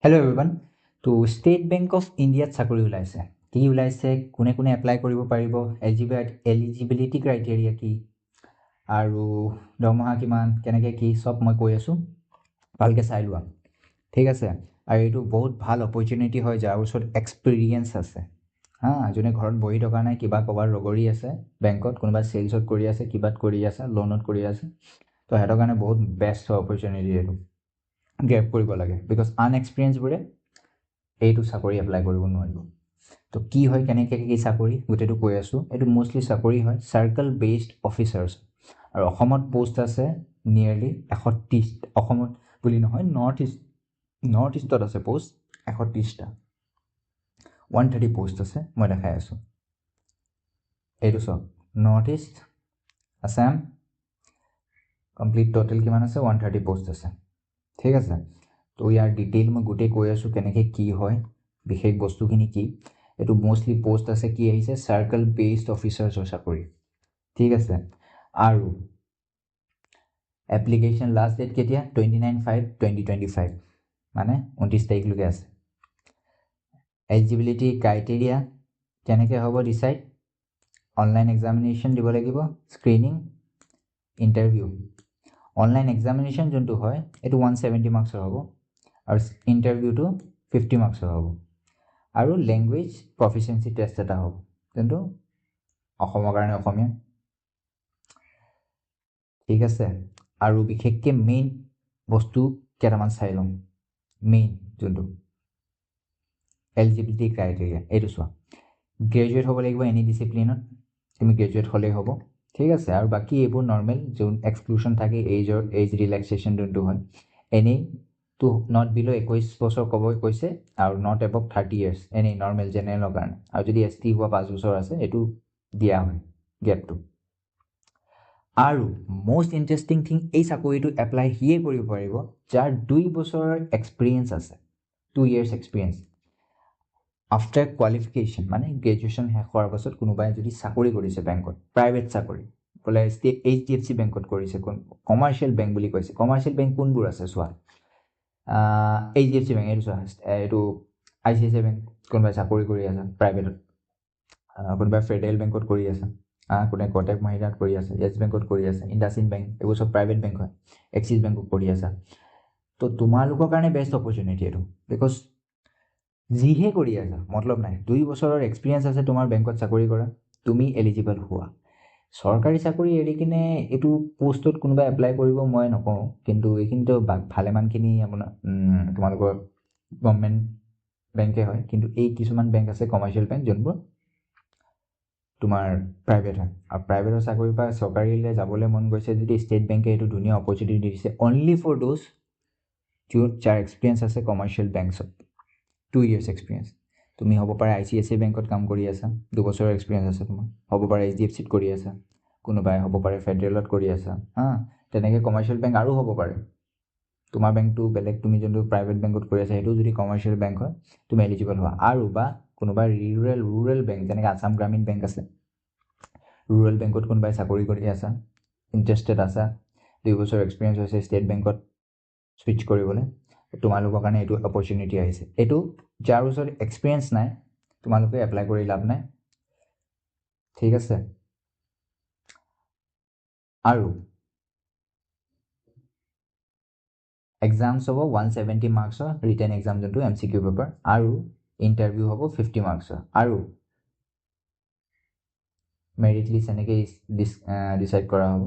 Hello' everyone. তো state bank of ইণ্ডিয়াত চাকৰি ওলাইছে। কি ওলাইছে, কোনে কোনে এপ্লাই কৰিব পাৰিব, এলিজিবিলিটি ক্ৰাইটেৰিয়া কি, আৰু দৰমহা কিমান, কেনেকৈ কি, চব মই কৈ আছোঁ, ভালকৈ চাই লোৱা। ঠিক আছে। আৰু এইটো বহুত ভাল অপৰচুনিটি হয় যাৰ ওচৰত এক্সপিৰিয়েঞ্চ আছে, যোনে ঘৰত বহি থকা নাই, কিবা ক'ৰবাত ৰগৰি আছে বেংকত, কোনোবা চেলছত কৰি আছে, কিবাত কৰি আছে, লোনত কৰি আছে, তো সিহঁতৰ কাৰণে বহুত বেষ্ট হয় অপৰচুনিটি। এইটো গ্ৰেপ কৰিব লাগে, বিকজ আনএক্সপিৰিয়েঞ্চবোৰে এইটো চাকৰি এপ্লাই কৰিব নোৱাৰিব। তো কি হয়, কেনেকৈ কি চাকৰি, গোটেইটো কৈ আছোঁ। এইটো মষ্টলি চাকৰি হয় চাৰ্কল বেছড অফিচাৰ্ছ, আৰু অসমত পোষ্ট আছে নিয়েৰলি 130। অসমত বুলি নহয়, নৰ্থ ইষ্টত আছে পোষ্ট 130টা, 130 পোষ্ট আছে। মই দেখাই আছোঁ, এইটো চব north east, Assam, complete total কিমান আছে, 130 পোষ্ট আছে। ঠিক আছে। তো ইয়াৰ ডিটেইল মই গোটেই কৈ আছোঁ, কেনেকৈ কি হয়, বিশেষ বস্তুখিনি কি। এইটো মষ্টলি পোষ্ট আছে, কি আহিছে, চাৰ্কল বেছড অফিচাৰ্ছৰ চাকৰি। ঠিক আছে। আৰু এপ্লিকেশ্যন লাষ্ট ডেট কেতিয়া, 29/5/2025, মানে 29 তাৰিখলৈকে আছে। এলিজিবিলিটি ক্ৰাইটেৰিয়া কেনেকৈ হ'ব ডিচাইড, অনলাইন এক্সামিনেশ্যন দিব লাগিব, স্ক্ৰিনিং, ইণ্টাৰভিউ। অনলাইন এক্সামিনেশ্যন যোনটো হয় এইটো 170 মাৰ্কছৰ হ'ব, আৰু ইণ্টাৰভিউটো 50 মাৰ্কছৰ হ'ব, আৰু লেংগুৱেজ প্ৰফিচিয়েঞ্চি টেষ্ট এটা হ'ব, যোনটো অসমৰ কাৰণে অসমীয়া। ঠিক আছে। আৰু বিশেষকৈ মেইন বস্তু কেইটামান চাই ল'ম। মেইন যোনটো এলিজিবিলিটি ক্ৰাইটেৰিয়া, এইটো চোৱা, গ্ৰেজুৱেট হ'ব লাগিব এনি ডিচিপ্লিনত, তুমি গ্ৰেজুৱেট হ'লেই হ'ব। ঠিক আছে। আৰু বাকী এইবোৰ নৰ্মেল যোন এক্সক্লুশ্যন থাকে, এইজ ৰিলেক্সেশ্যন যোনটো হয়, এনেই টু নট বিল' 21 বছৰ ক'ব কৈছে, আৰু নট এবভ 30 years, এনেই নৰ্মেল জেনেৰেলৰ কাৰণে। আৰু যদি ST হোৱা 5 বছৰ আছে, এইটো দিয়া হয় গেপটো। আৰু মষ্ট ইণ্টাৰেষ্টিং থিং, এই চাকৰিটো এপ্লাই সিয়ে কৰিব পাৰিব যাৰ 2 বছৰৰ এক্সপিৰিয়েঞ্চ আছে, 2 years এক্সপিৰিয়েঞ্চ। আফটাৰ কোৱালিফিকেশ্যন, মানে গ্ৰেজুৱেশ্যন শেষ হোৱাৰ পাছত কোনোবাই যদি চাকৰি কৰিছে বেংকত, প্ৰাইভেট চাকৰি, বোলে HDFC বেংকত কৰিছে, কমাৰ্চিয়েল বেংক বুলি কৈছে। কমাৰ্চিয়েল বেংক কোনবোৰ আছে চোৱা, HDFC বেংক, এইটো চোৱা, এইটো ICICI বেংক, কোনোবাই চাকৰি কৰি আছে প্ৰাইভেটত, কোনোবাই ফেডাৰেল বেংকত কৰি আছে, কোনোবাই কটক মহিন্দ্ৰাত কৰি আছে, য়েছ বেংকত কৰি আছে, ইণ্ডাচিন বেংক, এইবোৰ চব প্ৰাইভেট বেংক হয়। এক্সিছ বেংকত কৰি আছা, তো তোমালোকৰ কাৰণে বেষ্ট অপৰচুনিটি এইটো, বিকজ যিহে কৰি আছা মতলব নাই, 2 বছৰৰ এক্সপিৰিয়েঞ্চ আছে তোমাৰ বেংকত চাকৰি কৰা, তুমি এলিজিবল হোৱা। চৰকাৰী চাকৰি এৰি কিনে এইটো পোষ্টত কোনোবাই এপ্লাই কৰিব মই নকওঁ, কিন্তু এইখিনিতো ভালেমানখিনি আপোনাৰ তোমালোকৰ গভৰ্ণমেণ্ট বেংকে হয়, কিন্তু এই কিছুমান বেংক আছে কমাৰ্চিয়েল বেংক যোনবোৰ তোমাৰ প্ৰাইভেট হয়। আৰু প্ৰাইভেটৰ চাকৰিৰ পৰা চৰকাৰীলৈ যাবলৈ মন গৈছে যদি ষ্টেট বেংকে এইটো ধুনীয়া অপৰচুনিটি দিছে, অনলি ফৰ দ'জ যাৰ এক্সপিৰিয়েঞ্চ আছে কমাৰ্চিয়েল বেংকছত, 2 years এক্সপিৰিয়েঞ্চ। তুমি হ'ব পাৰে ICICI বেংকত কাম কৰি আছা, 2 বছৰৰ এক্সপিৰিয়েঞ্চ আছে তোমাৰ, হ'ব পাৰে HDFCত কৰি আছা, কোনোবাই হ'ব পাৰে ফেডাৰেলত কৰি আছা, তেনেকৈ কমাৰ্চিয়েল বেংক আৰু হ'ব পাৰে। তোমাৰ বেংকটো বেলেগ, তুমি যোনটো প্ৰাইভেট বেংকত কৰি আছা সেইটো যদি কমাৰ্চিয়েল বেংক হয়, তুমি এলিজিবল হোৱা। আৰু বা কোনোবা ৰুৰেল বেংক, যেনেকৈ আছাম গ্ৰামীণ বেংক আছে, ৰুৰেল বেংকত কোনোবাই চাকৰি কৰি আছা, ইণ্টাৰেষ্টেড আছা, 2 বছৰ এক্সপিৰিয়েঞ্চ হৈছে ষ্টেট বেংকত ছুইচ কৰিবলৈ, তোমালোকৰ কাৰণে এইটো অপৰচুনিটি আহিছে। এইটো যাৰ ওচৰত এক্সপিৰিয়েঞ্চ নাই তোমালোকে এপ্লাই কৰি লাভ নাই। ঠিক আছে। আৰু এক্সামছ হ'ব 170 মাৰ্কছৰ, ৰিটেন এক্সাম যোনটো MCQ পেপাৰ, আৰু ইণ্টাৰভিউ হ'ব 50 মাৰ্কছৰ, আৰু মেৰিট লিষ্ট এনেকৈ ডিচাইড কৰা হ'ব।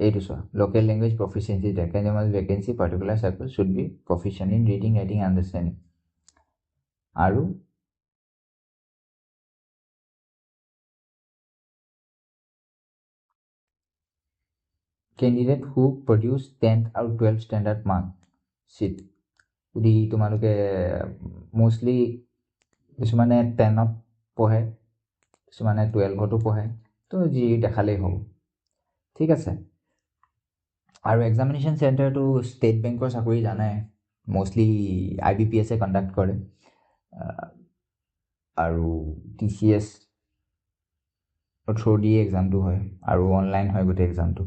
এইটো চোৱা, local language proficiency vacancy particular circle should be proficient in reading, writing, understanding. আৰু কেণ্ডিডেট হু প্ৰডিউচ 10th আৰু 12th ষ্টেণ্ডাৰ্ড মাৰ্কশ্বিট। যদি তোমালোকে মষ্টলি কিছুমানে 10ত পঢ়ে, কিছুমানে 12তো পঢ়ে, তো যি দেখালেই হ'ব। ঠিক আছে। আৰু এক্সামিনেশ্যন চেণ্টাৰটো ষ্টেট বেংকৰ চাকৰি জানাই, মষ্টলি IBPS কণ্ডাক্ট কৰে, আৰু TCS থ্ৰু দিয়ে এক্সামটো হয়, আৰু অনলাইন হয় গোটেই এক্সামটো।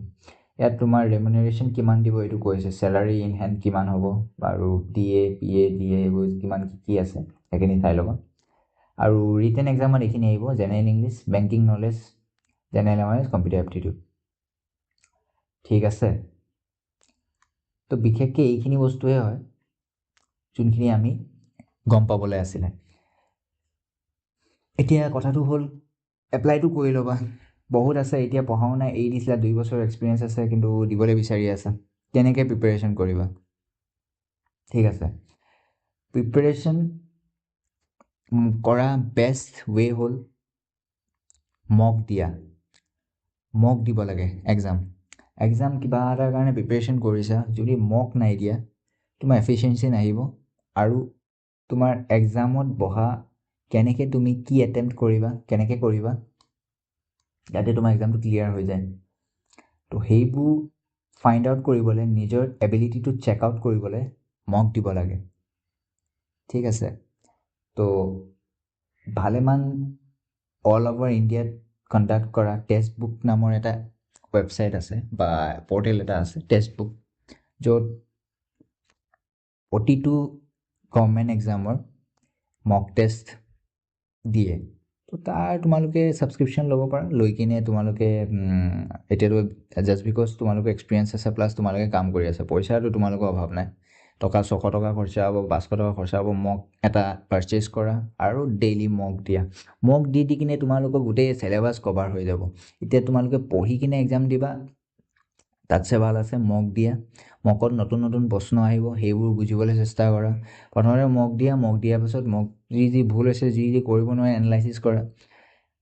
ইয়াত তোমাৰ ৰেমুনাৰেশ্যন কিমান দিব এইটো কৈছে, চেলাৰী ইন হেণ্ড কিমান হ'ব, আৰু DA PA DA এইবোৰ কিমান কি আছে সেইখিনি চাই ল'বা। আৰু ৰিটেন এক্সামত এইখিনি আহিব, general English, banking knowledge, general awareness, computer aptitude. ঠিক আছে, তো বিশেষকৈ এইখিনি বস্তুৱে হয় যোনখিনি আমি গম পাবলৈ আছিলে। এতিয়া কথাটো হ'ল এপ্লাইটো কৰি ল'বা। বহুত আছে, এতিয়া পঢ়া শুনা এৰি দিছিলা, 2 বছৰ এক্সপিৰিয়েঞ্চ আছে কিন্তু দিবলৈ বিচাৰি আছা, কেনেকৈ প্ৰিপেৰেশ্যন কৰিবা? ঠিক আছে, প্ৰিপেৰেশ্যন কৰা বেষ্ট ৱে হ'ল মক দিয়া। মক দিব লাগে এক্সাম কিবা এটাৰ কাৰণে প্ৰিপেৰেশ্যন কৰিছা, যদি মক নাই দিয়া তোমাৰ এফিচিয়েঞ্চি নাহিব, আৰু তোমাৰ এক্সামত বহা কেনেকৈ তুমি কি এটেম্প্ট কৰিবা, কেনেকৈ কৰিবা যাতে তোমাৰ এক্সামটো ক্লিয়াৰ হৈ যায়। তো সেইবোৰ ফাইণ্ড আউট কৰিবলৈ, নিজৰ এবিলিটিটো চেক আউট কৰিবলৈ মক দিব লাগে। ঠিক আছে, তো ভালেমান অল অভাৰ ইণ্ডিয়াত কণ্ডাক্ট কৰা টেক্সট বুক নামৰ এটা ৱেবছাইট আছে বা পৰ্টেল এটা আছে, টেক্সট বুক, য'ত প্ৰতিটো গভৰ্ণমেণ্ট এক্সামৰ মক টেষ্ট দিয়ে। তো তাৰ তোমালোকে ছাবস্ক্ৰিপশ্যন ল'ব পাৰা, লৈ কিনে তোমালোকে এতিয়াতো জাষ্ট বিকজ তোমালোকৰ এক্সপিৰিয়েঞ্চ আছে প্লাছ তোমালোকে কাম কৰি আছা, পইচাটো তোমালোকৰ অভাৱ নাই, টকা 600 টকা খৰচা হ'ব, 500 টকা খৰচা হ'ব, মক এটা পাৰচেজ কৰা আৰু ডেইলি মক দিয়া। মক দি কিনে তোমালোকৰ গোটেই চিলেবাছ কভাৰ হৈ যাব। এতিয়া তোমালোকে পঢ়ি কিনে এক্সাম দিবা, তাতছে ভাল আছে মক দিয়া। মকত নতুন নতুন প্ৰশ্ন আহিব, সেইবোৰ বুজিবলৈ চেষ্টা কৰা। প্ৰথমতে মক দিয়াৰ পাছত মক যি ভুল হৈছে, যি কৰিব নোৱাৰে এনালাইচিছ কৰা।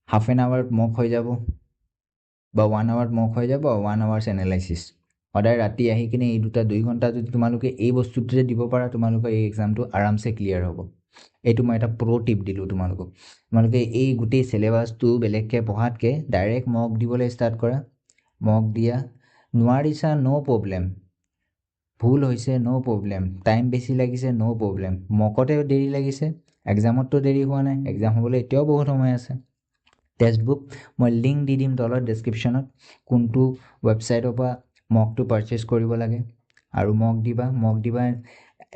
হাফ এন আৱাৰত মক হৈ যাব বা 1 আৱাৰত মক হৈ যাব, 1 আৱাৰ্ছ এনালাইচিছ। সদায় ৰাতি আহি কিনে এই 2 ঘণ্টা যদি তোমালোকে এই বস্তুটোতে দিব পাৰা, তোমালোকৰ এই এক্সামটো আৰামছে ক্লিয়াৰ হ'ব। এইটো মই এটা প্ৰ' টিপ দিলোঁ তোমালোকক। তোমালোকে এই গোটেই চিলেবাছটো বেলেগকৈ পঢ়াতকৈ ডাইৰেক্ট মক দিবলৈ ষ্টাৰ্ট কৰা। মক দিয়া, নোৱাৰিছা ন' প্ৰব্লেম, ভুল হৈছে ন' প্ৰব্লেম, টাইম বেছি লাগিছে ন' প্ৰব্লেম, মকতে দেৰি লাগিছে, এক্সামততো দেৰি হোৱা নাই, এক্সাম হ'বলৈ এতিয়াও বহুত সময় আছে। টেক্সট বুক মই লিংক দি দিম তলত ডেছক্ৰিপশ্যনত, কোনটো ৱেবছাইটৰ পৰা মকটো পাৰচেজ কৰিব লাগে। আৰু মক দিবা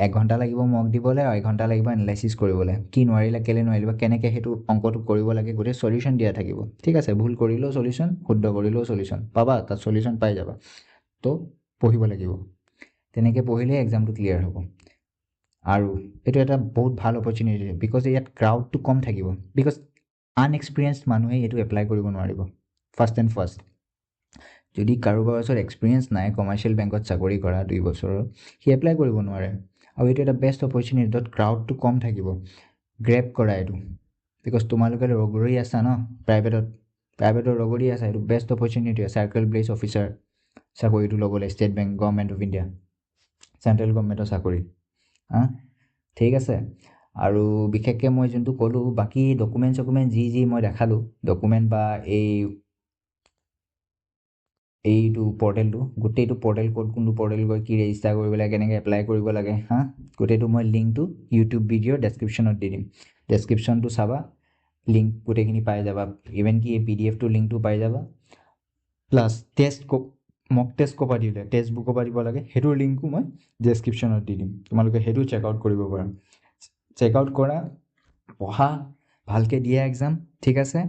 1 ঘণ্টা লাগিব মক দিবলৈ, আৰু 1 ঘণ্টা লাগিব এনালাইচিছ কৰিবলৈ। কি নোৱাৰিলা, কেলৈ নোৱাৰিলা, কেনেকৈ সেইটো অংকটো কৰিব লাগে, গোটেই চলিউশ্যন দিয়া থাকিব। ঠিক আছে, ভুল কৰিলেও চলিউশ্যন, শুদ্ধ কৰিলেও চলিউশ্যন পাবা, তাত চলিউশ্যন পাই যাবা। তো পঢ়িব লাগিব, তেনেকৈ পঢ়িলে এক্সামটো ক্লিয়াৰ হ'ব। আৰু এইটো এটা বহুত ভাল অপৰচুনিটি, বিকজ ইয়াত ক্ৰাউডটো কম থাকিব, বিকজ আনএক্সপিৰিয়েঞ্চড মানুহে এইটো এপ্লাই কৰিব নোৱাৰিব। ফাৰ্ষ্ট এণ্ড ফাৰ্ষ্ট, যদি কাৰোবাৰ ওচৰত এক্সপিৰিয়েঞ্চ নাই, কমাৰ্চিয়েল বেংকত চাকৰি কৰা 2 বছৰৰ, সি এপ্লাই কৰিব নোৱাৰে। আৰু এইটো এটা বেষ্ট অপৰচুনিটি, য'ত ক্ৰাউডটো কম থাকিব। গ্ৰেব কৰা এইটো, বিকজ তোমালোকে ৰগৰি আছা ন, প্ৰাইভেটৰ ৰগৰি আছা, এইটো বেষ্ট অপৰচুনিটি হয় চাৰ্কেল ব্লেজ অফিচাৰ চাকৰিটো ল'বলৈ, State Bank, Government of India, central গভৰ্ণমেণ্টৰ চাকৰি। ঠিক আছে, আৰু বিশেষকৈ মই যোনটো ক'লোঁ, বাকী ডকুমেণ্ট যি মই দেখালোঁ, ডকুমেণ্ট বা এইটো পৰ্টেলটো, গোটেইটো পৰ্টেল ক'ত, কোনটো পৰ্টেল গৈ কি ৰেজিষ্টাৰ কৰিব লাগে, কেনেকৈ এপ্লাই কৰিব লাগে, গোটেইটো মই লিংকটো ইউটিউব ভিডিঅ'ৰ ডেছক্ৰিপশ্যনত দি দিম। ডেছক্ৰিপশ্যনটো চাবা, লিংক গোটেইখিনি পাই যাবা, ইভেন কি এই PDF-টোৰ লিংকটো পাই যাবা, প্লাছ মক টেষ্ট ক'ৰ পৰা দিলে, টেক্সট বুকৰ পৰা দিব লাগে, সেইটোৰ লিংকো মই ডেছক্ৰিপশ্যনত দি দিম, তোমালোকে সেইটো চেক আউট কৰিব পাৰা। চেক আউট কৰা, পঢ়া, ভালকৈ দিয়া এক্সাম। ঠিক আছে,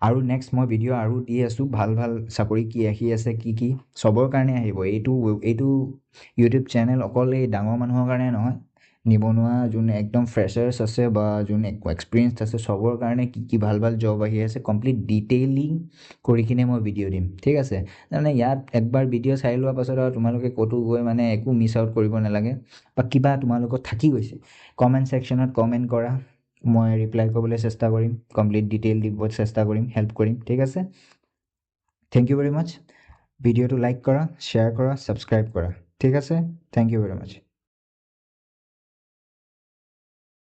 আৰু নেক্সট মই ভিডিঅ' আৰু দি আছোঁ, ভাল চাকৰি কি আহি আছে, কি চবৰ কাৰণে আহিব। এইটো ইউটিউব চেনেল অকল এই ডাঙৰ মানুহৰ কাৰণে নহয়, নিবনুৱা যোন একদম ফ্ৰেচাৰ্ছ আছে বা যোন এক্সপিৰিয়েঞ্চ আছে, চবৰ কাৰণে কি ভাল জব আহি আছে, কমপ্লিট ডিটেইলিং কৰি কিনে মই ভিডিঅ' দিম। ঠিক আছে, তাৰমানে ইয়াত একবাৰ ভিডিঅ' চাই লোৱাৰ পাছত আৰু তোমালোকে ক'তো গৈ মানে একো মিছ আউট কৰিব নালাগে, বা কিবা তোমালোকৰ থাকি গৈছে, কমেণ্ট ছেকশ্যনত কমেণ্ট কৰা, মই ৰিপ্লাই কৰিবলৈ চেষ্টা কৰিম, কমপ্লিট ডিটেইল দিব চেষ্টা কৰিম, হেল্প কৰিম। ঠিক আছে, থেংক ইউ ভেৰি মাছ। ভিডিঅ'টো লাইক কৰা, শ্বেয়াৰ কৰা, ছাবস্ক্ৰাইব কৰা। ঠিক আছে, থেংক ইউ ভেৰি মাছ।